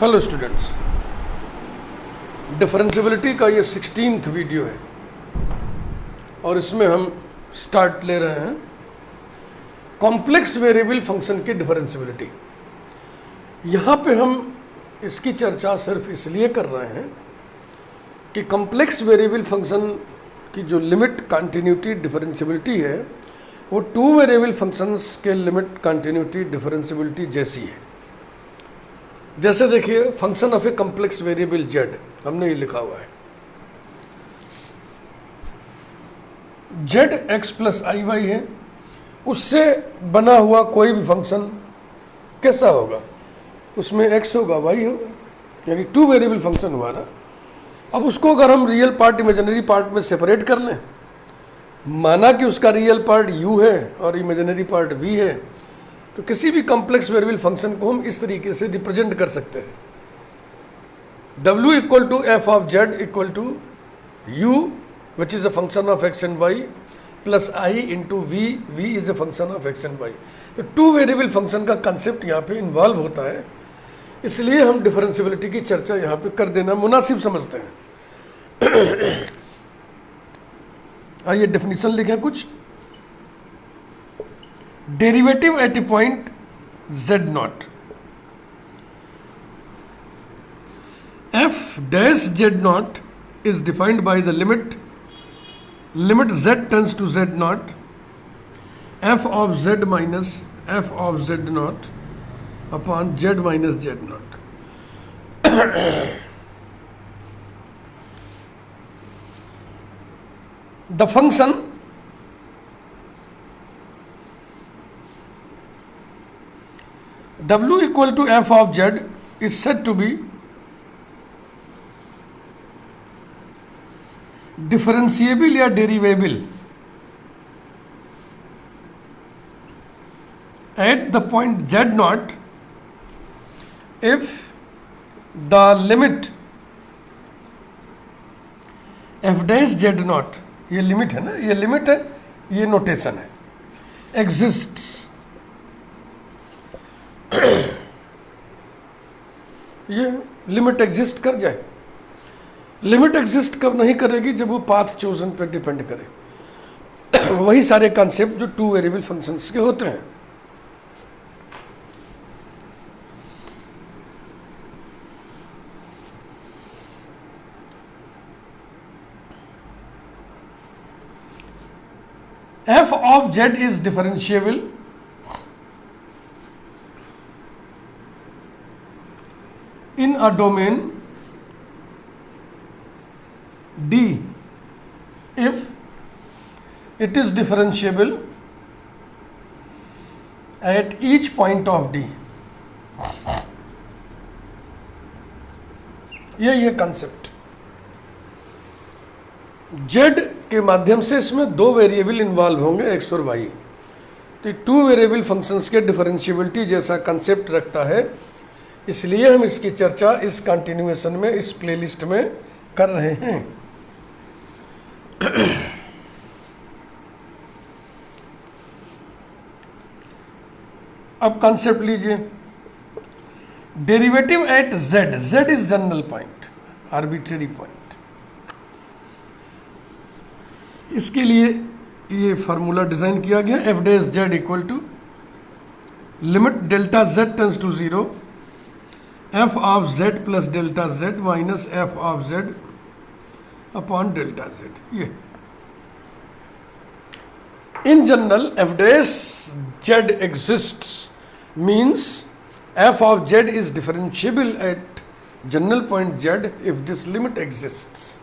Hello students, differentiability का ये 16th video है और इसमें हम स्टार्ट ले रहे हैं कॉम्प्लेक्स वेरिएबल फंक्शन की डिफरेंशियबिलिटी। यहाँ पे हम इसकी चर्चा सिर्फ इसलिए कर रहे हैं कि कॉम्प्लेक्स वेरिएबल फंक्शन की जो लिमिट कंटिन्यूटी डिफरेंशियबिलिटी है वो टू वेरिएबल फंक्शंस के लिमिट कंटिन्यूटी डिफरेंशियबिलिटी जैसी है। जैसे देखिए, function of a complex variable Z, हमने ये लिखा हुआ है जेड एक्स प्लस आई वाई है। उससे बना हुआ कोई भी फंक्शन कैसा होगा, उसमें एक्स होगा वाई होगा, यानी टू वेरिएबल फंक्शन हुआ ना। अब उसको अगर हम रियल पार्ट इमेजिनरी पार्ट में सेपरेट कर लें, माना कि उसका रियल पार्ट u है और इमेजिनरी पार्ट v है, तो किसी भी कॉम्प्लेक्स वेरिएबल फंक्शन को हम इस तरीके से रिप्रेजेंट कर सकते हैं। w equal to F of Z equal to u which is a function of X and Y plus i into v, v is a function of X and Y. तो two variable function का concept यहाँ पे involve होता है, इसलिए हम differentiability की चर्चा यहाँ पे कर देना मुनासिब समझते हैं। आइए डेफिनेशन लिखें कुछ। Derivative at a point z not f dash z not is defined by the limit z tends to z not f of z minus f of z not upon z minus z not. The function w equal to f of z is said to be differentiable या derivable at the point z naught if the limit f dash z naught, ये limit है ना, ये limit है, ये notation है, exists ये limit exist कर जाए। लिमिट एग्जिस्ट कब नहीं करेगी, जब वो पाथ चोजन पे डिपेंड करे। वही सारे कॉन्सेप्ट जो टू वेरिएबल फंक्शंस के होते हैं। f of z is differentiable in a domain D if it is differentiable at each point of D। ये कंसेप्ट Z के माध्यम से इसमें दो वेरिएबल इन्वॉल्व होंगे, x और y। तो टू वेरिएबल फंक्शंस के डिफरेंशियबिलिटी जैसा कंसेप्ट रखता है, इसलिए हम इसकी चर्चा इस कंटिन्यूएशन में, इस प्लेलिस्ट में कर रहे हैं। अब कंसेप्ट लीजिए, derivative at z, z is general point, arbitrary point. इसके लिए ये फार्मूला डिजाइन किया गया, F dash Z equal to limit delta z tends to 0 f of z plus delta z minus f of z upon delta z। ये in general f dash z exists means f of z is differentiable at general point z if this limit exists।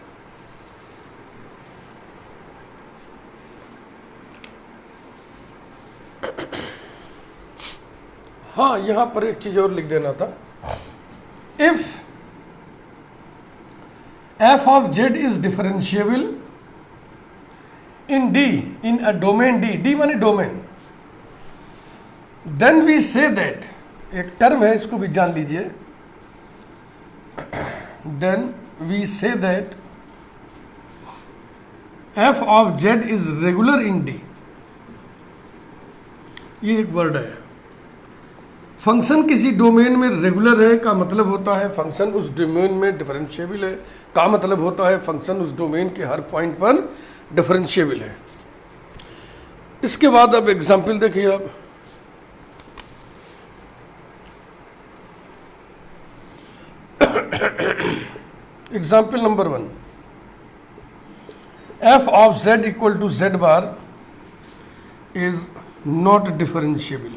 हाँ, यहां पर एक चीज और लिख देना था, if f of z is differentiable in D, in a domain D, D माने domain, then we say that, एक टर्म है, इसको भी जान लीजिए, then we say that f of z is regular in D। ये एक वर्ड है, फंक्शन किसी डोमेन में रेगुलर है का मतलब होता है फंक्शन उस डोमेन में डिफरेंशिएबल है, का मतलब होता है फंक्शन उस डोमेन के हर पॉइंट पर डिफरेंशिएबल है। इसके बाद अब एग्जाम्पल देखिए आप। Example number 1, f of z equal to z bar is not differentiable,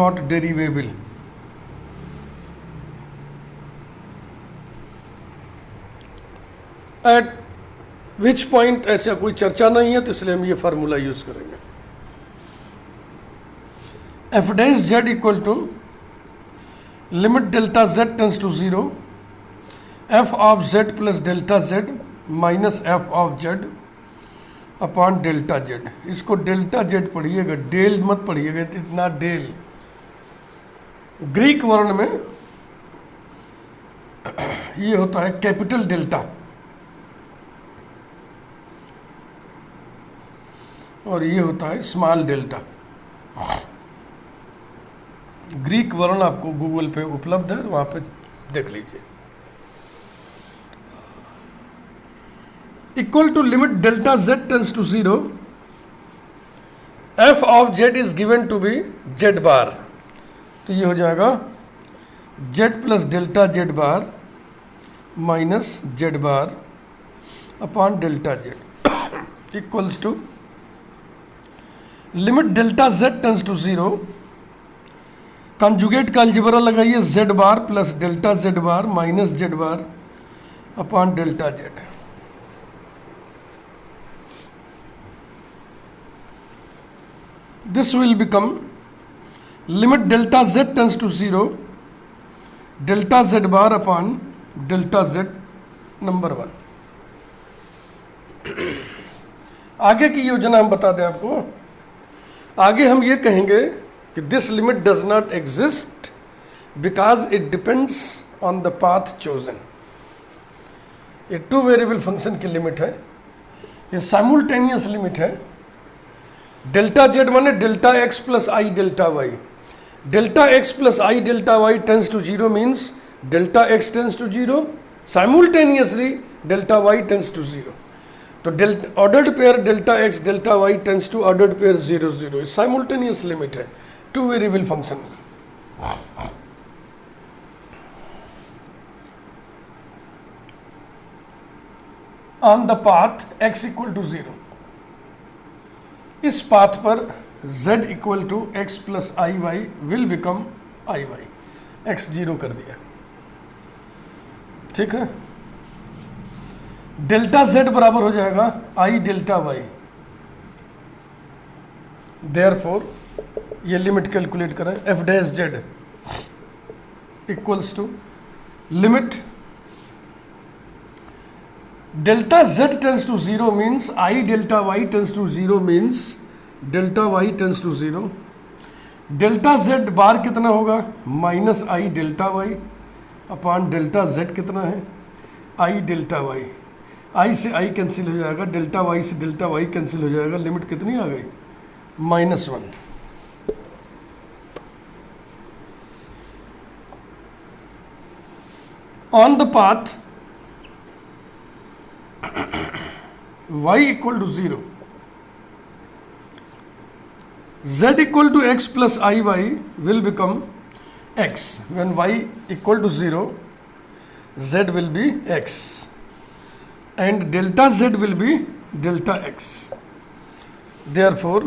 not derivable। At which point ऐसा कोई चर्चा नहीं है, तो इसलिए हम ये फार्मूला यूज करेंगे। F dash Z equal to limit delta Z tends to 0 F of Z plus delta Z minus F of Z upon delta Z. इसको डेल्टा जेड पढ़िएगा, डेल मत पढ़िएगा, इतना डेल ग्रीक वर्ण में ये होता है कैपिटल डेल्टा, और ये होता है स्मॉल डेल्टा। ग्रीक वर्ण आपको गूगल पे उपलब्ध है, वहां पे देख लीजिए। Equal to limit delta Z tends to 0 F of z is given to be z bar. तो ये हो जाएगा z plus delta Z bar minus z bar upon delta z equals to limit delta Z tends to 0, conjugate का algebra लगाइए, z bar plus delta Z bar minus z bar upon delta z. This will become limit delta Z tends to 0 delta Z bar upon delta Z number 1। आगे की योजना हम बता दें आपको। आगे हम ये कहेंगे कि this limit does not exist because it depends on the path chosen. ये 2 वेरिएबल फंक्शन की लिमिट है, ये साइमल्टेनियस लिमिट है। डेल्टा जेड माने delta X plus I delta Y. Delta X plus I delta Y tends to 0 means delta X tends to 0, simultaneously delta Y tends to 0। तो ordered pair delta X delta Y tends to ordered pair 0 0, simultaneous limit है 2 variable function. On the path x equal to 0, इस पाथ पर z equal to X plus I Y will become I Y. X 0 कर दिया, ठीक है। Delta z बराबर हो जाएगा आई डेल्टा वाई। देयरफॉर ये लिमिट कैलकुलेट करें, f dash z equals to limit delta z tends to 0 means i delta Y tends to 0 means delta Y tends to 0। Delta z bar कितना होगा, minus i delta y upon delta z कितना है, आई delta Y. आई से आई cancel हो जाएगा, delta Y से delta Y cancel हो जाएगा। लिमिट कितनी आ गई, -1। On the path y equal to 0, z equal to X plus I Y will become x। when y equal to 0, z will be x and delta z will be delta x. Therefore,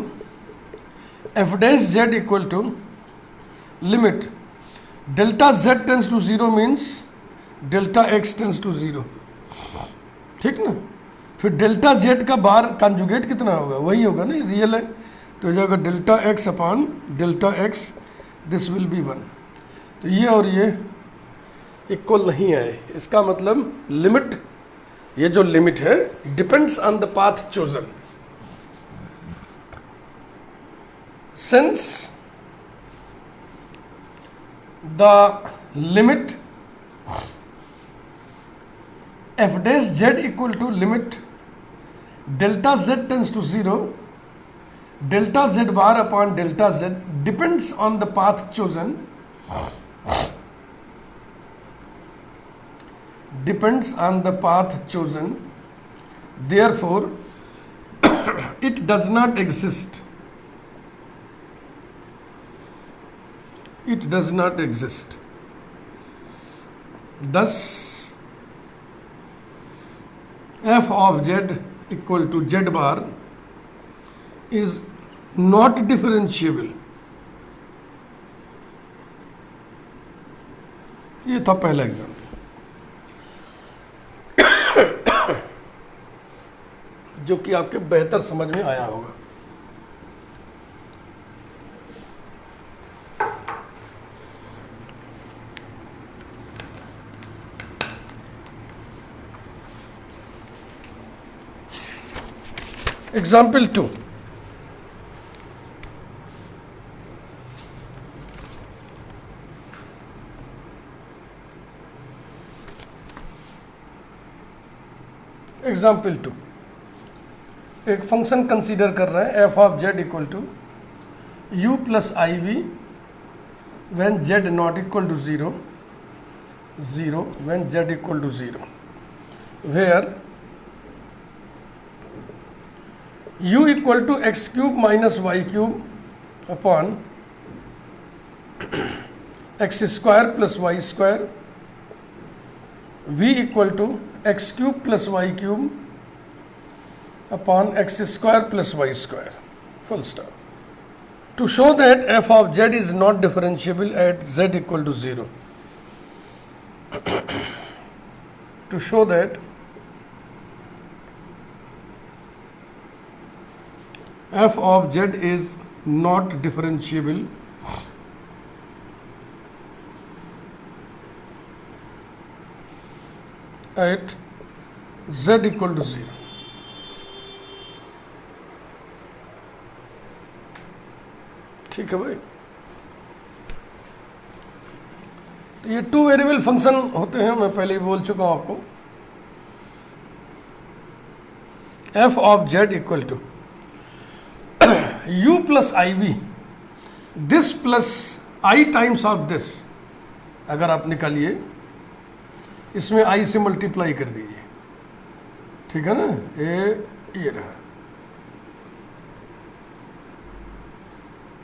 f dash z equal to limit delta z tends to 0 means delta x tends to 0, ठीक ना। फिर delta z का बार conjugate कितना होगा, वही होगा ना, real है, तो हो जाएगा delta x upon delta x, this will be 1। तो ये और ये इक्वल नहीं है, इसका मतलब लिमिट, ये जो लिमिट है depends on the path chosen. Since the limit F dash Z equal to limit delta Z tends to 0 delta Z bar upon delta Z depends on the path chosen, depends on the path chosen, therefore it does not exist. It does not exist. Thus f of z equal to z bar is not differentiable. ये था पहला example. जो कि आपके बेहतर समझ में आया होगा। एग्जाम्पल 2, एग्जाम्पल 2 एक फंक्शन कंसीडर कर रहे हैं F of Z equal to U plus I V when Z not equal to 0, 0 when Z equal to 0, where u equal to X cube minus Y cube upon x square plus Y square, v equal to X cube plus Y cube upon x square plus y square, full stop. To show that f of z is not differentiable at z equal to 0. To show that f of z is not differentiable at z equal to 0. ठीक है भाई। तो ये 2 variable function होते हैं, मैं पहले ही बोल चुका हूं आपको। F of Z equal to U plus I V, this plus I times of this, अगर आप निकालिए इसमें आई से मल्टीप्लाई कर दीजिए, ठीक है ना, ये रहा,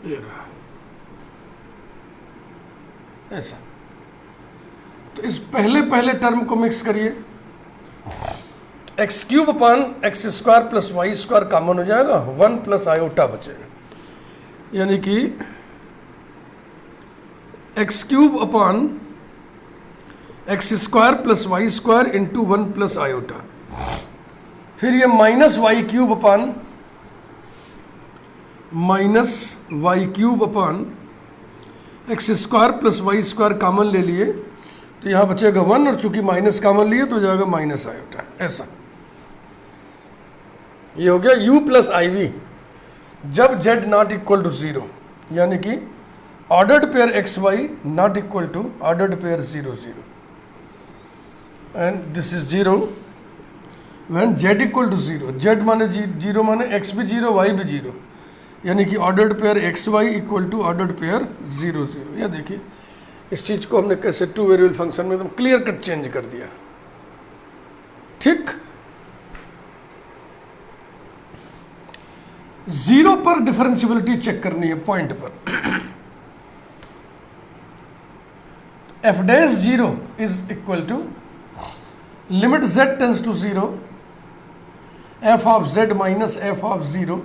ये रहा, ऐसा। तो इस पहले टर्म को मिक्स करिए, X cube upon x square plus Y square common हो जाएगा, 1 प्लस आयोटा बचेगा, यानी कि X cube upon x square plus Y square into 1 plus iota, फिर ये minus Y cube upon minus Y cube upon x square plus Y square common ले लिए तो यहाँ बचेगा 1, और चूंकि माइनस कॉमन लिए तो हो जाएगा माइनस आयोटा, ऐसा। ये हो गया u प्लस आई वी जब z नॉट इक्वल टू 0, यानी कि ordered pair x Y not equal to ordered pair 0, 0, and this is 0 when z equal to 0, z माने 0 माने x भी 0 y भी 0, यानी कि ordered pair x Y equal to ordered pair 0, 0। यह देखिए इस चीज़ को हमने कैसे 2 वेरिएबल फंक्शन में एकदम क्लियर कट चेंज कर दिया, ठीक। 0 पर डिफरेंशियबिलिटी चेक करनी है पॉइंट पर। F dash 0 is equal to limit z tends to 0 F of z minus F of 0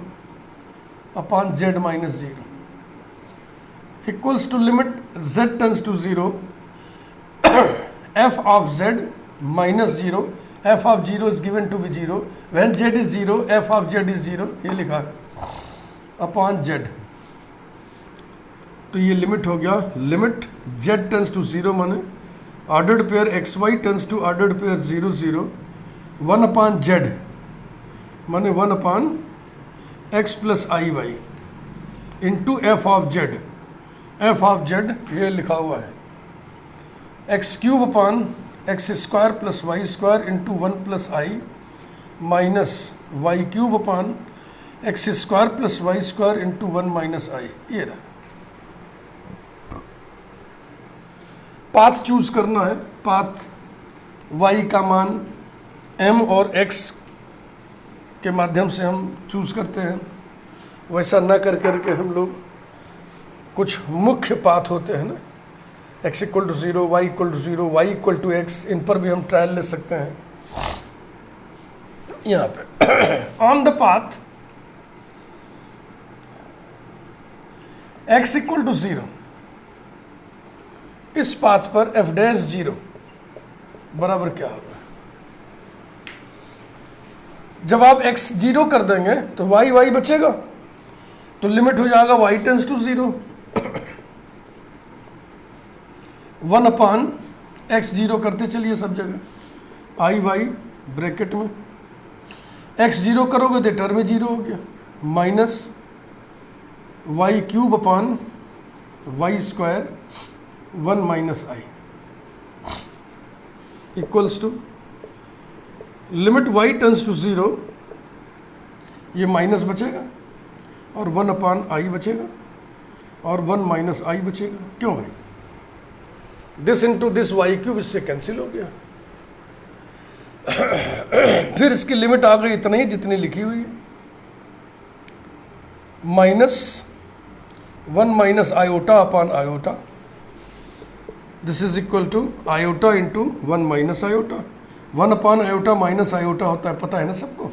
upon z minus 0 equals to limit z tends to 0 f of z minus 0, f of 0 is given to be 0, when z is 0 f of z is 0, ये लिखा है upon z। तो ये limit हो गया, limit z tends to 0 माने ordered pair x y tends to ordered pair 0, 0, 1 upon z माने 1 upon x plus I y into f of z, f of z ये लिखा हुआ है x cube upon x square plus Y square into 1 plus i minus Y cube upon x square plus Y square into 1 minus i, ये रहा। Path choose करना है, path y का मान m और x के माध्यम से हम चूज करते हैं। वैसा ना कर करके हम लोग कुछ मुख्य पाथ होते हैं ना, x equal to 0, y equal to 0, y equal to x, इन पर भी हम ट्रायल ले सकते हैं। यहाँ पे on the path x equal to 0, इस पाथ पर f डैश 0 बराबर क्या होगा? जब आप x 0 कर देंगे तो y बचेगा, तो लिमिट हो जाएगा y tends to 0, 1 upon x 0 करते चलिए सब जगह, i y ब्रैकेट में, x 0 करोगे तो टर्म में 0 हो गया, minus y cube upon y square 1 minus I equals to limit y tends to 0, ये माइनस बचेगा और 1 अपान आई बचेगा और 1 माइनस आई बचेगा। क्यों भाई? This into this Y cube इससे कैंसिल हो गया। फिर इसकी लिमिट आ गई इतना ही जितनी लिखी हुई है, minus 1 minus iota upon iota, this is equal to iota into 1 minus iota. 1 upon iota minus iota होता है, पता है ना सबको।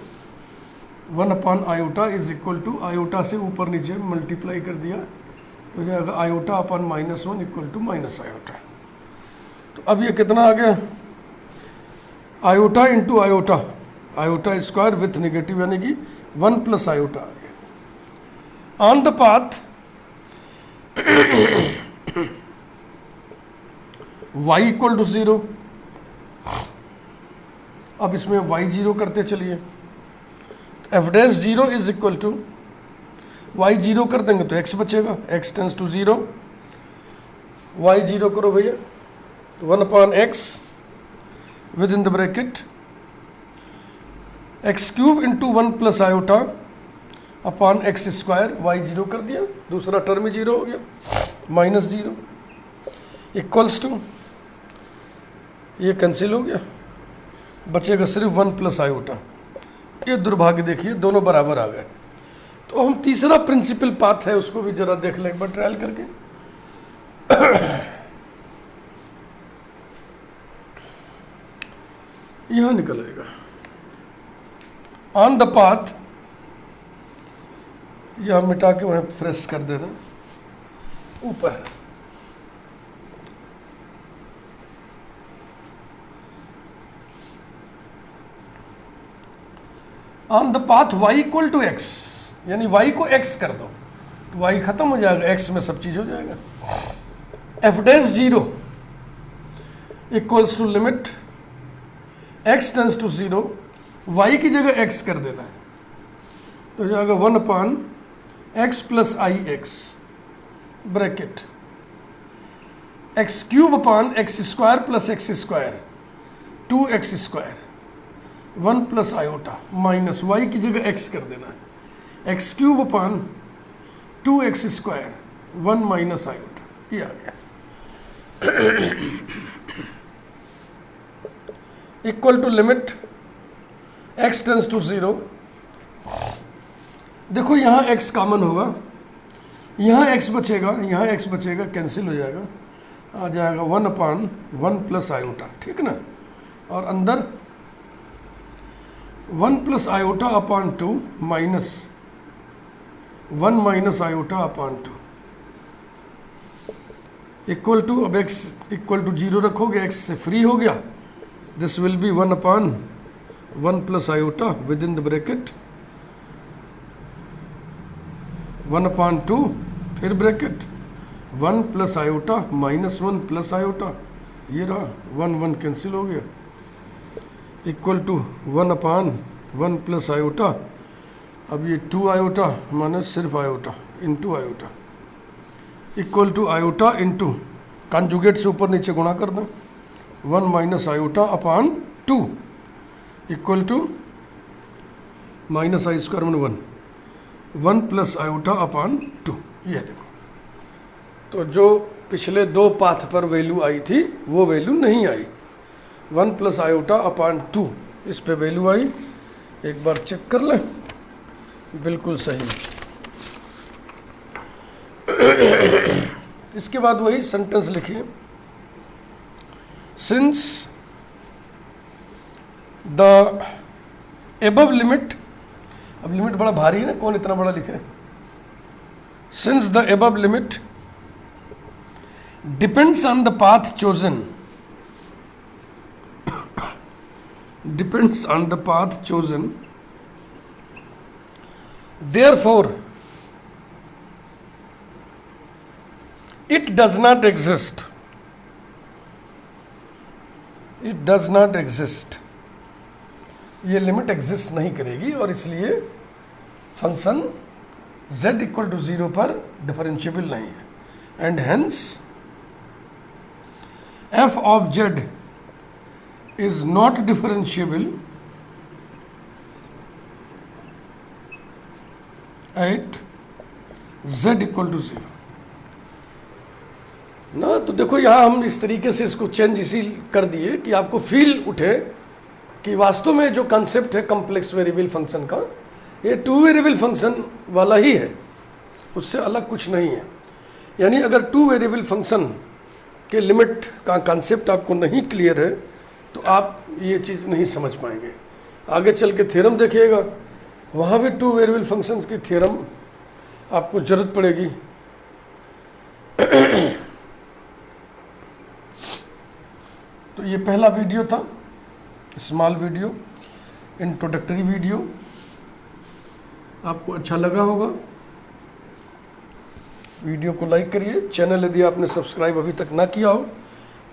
1 upon iota is equal to iota से ऊपर नीचे मल्टीप्लाई कर दिया तो जाएगा iota upon -1 equal to minus iota. तो अब ये कितना आ गया? Iota into iota, iota square with negative यानी कि 1 प्लस आयोटा आ गया। On the path y equal to 0, अब इसमें y 0 करते चलिए, तो F dash 0 is equal to y 0 कर देंगे तो x बचेगा, x टेंस टू 0, y 0 करो भैया, तो 1 upon x with in the bracket x cube into 1 plus iota upon x square, y 0 कर दिया, दूसरा टर्म ही 0 हो गया, माइनस 0 इक्वल्स टू, ये कैंसिल हो गया, बचेगा सिर्फ 1 प्लस आयोटा। ये दुर्भाग्य देखिए दोनों बराबर आ गए। तो हम तीसरा प्रिंसिपल पाथ है उसको भी जरा देख लें एक बार ट्रायल करके। यहां निकल आएगा ऑन द पाथ, यहां मिटा के वहां फ्रेश कर देना ऊपर, on the path y equal to x, यानी y को x कर दो तो y खत्म हो जाएगा, x में सब चीज हो जाएगा। f dash 0 equals to limit x tends to 0, y की जगह x कर देना है तो हो जाएगा 1 upon x plus i x bracket x cube upon x square plus x square 2x square 1 plus iota minus y की जगह x कर देना है, x cube upon 2x square 1 minus iota, ये आ गया equal to limit x tends to 0। देखो यहाँ x कॉमन होगा, यहाँ x बचेगा, यहाँ x बचेगा, कैंसिल हो जाएगा, आ जाएगा 1 अपान 1 प्लस आयोटा, ठीक ना, और अंदर 1 plus iota upon 2 minus 1 minus iota upon 2 equal to, अब x इक्वल टू 0 रखोगे, x से फ्री हो गया, this will be 1 upon 1 plus iota within the bracket 1 upon 2, फिर bracket 1 plus iota minus 1 plus iota, ये रहा 1 1 cancel हो गया, equal to 1 upon 1 plus iota, अब ये 2 आयोटा माइनस सिर्फ iota into iota equal to iota into conjugate से ऊपर नीचे गुणा कर दें, 1 minus iota upon 2 equal to minus I square 1 1 plus iota upon 2, ये देखो। तो जो पिछले दो पाथ पर वैल्यू आई थी वो वैल्यू नहीं आई, 1 प्लस आयोटा अपॉन 2 इस पे वैल्यू आई। एक बार चेक कर लें, बिल्कुल सही। इसके बाद वही सेंटेंस लिखिए, सिंस द एबव लिमिट, अब लिमिट बड़ा भारी है ना, कौन इतना बड़ा लिखे, since the above limit depends on the path chosen, depends on the path chosen, therefore it does not exist, it does not exist, ये लिमिट एग्जिस्ट नहीं करेगी और इसलिए फंक्शन z इक्वल टू 0 पर डिफरेंशिएबल नहीं है, and hence f of z is not differentiable at z equal to 0 ना। तो देखो यहाँ हम इस तरीके से इसको चेंज इसी कर दिए कि आपको फील उठे कि वास्तव में जो कंसेप्ट है कॉम्प्लेक्स वेरिएबल फंक्शन का, ये 2 वेरिएबल फंक्शन वाला ही है, उससे अलग कुछ नहीं है। यानी अगर 2 वेरिएबल फंक्शन के लिमिट का कंसेप्ट आपको नहीं क्लियर है तो आप ये चीज़ नहीं समझ पाएंगे। आगे चल के थ्योरम देखिएगा, वहाँ भी 2 वेरिएबल फंक्शंस की थ्योरम आपको ज़रूरत पड़ेगी। तो ये पहला वीडियो था, स्मॉल वीडियो, इंट्रोडक्टरी वीडियो, आपको अच्छा लगा होगा। वीडियो को लाइक करिए, चैनल यदि आपने सब्सक्राइब अभी तक ना किया हो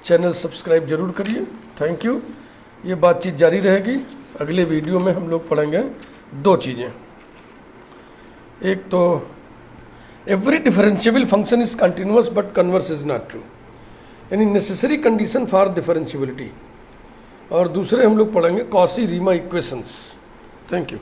चैनल सब्सक्राइब जरूर करिए। Thank you. ये बातचीत जारी रहेगी। अगले वीडियो में हम लोग पढ़ेंगे 2 चीज़ें। एक तो every differentiable function is continuous but converse is not true, यानी नेसेसरी कंडीशन फॉर डिफरेंशिएबिलिटी, और दूसरे हम लोग पढ़ेंगे Cauchy Riemann equations. Thank you.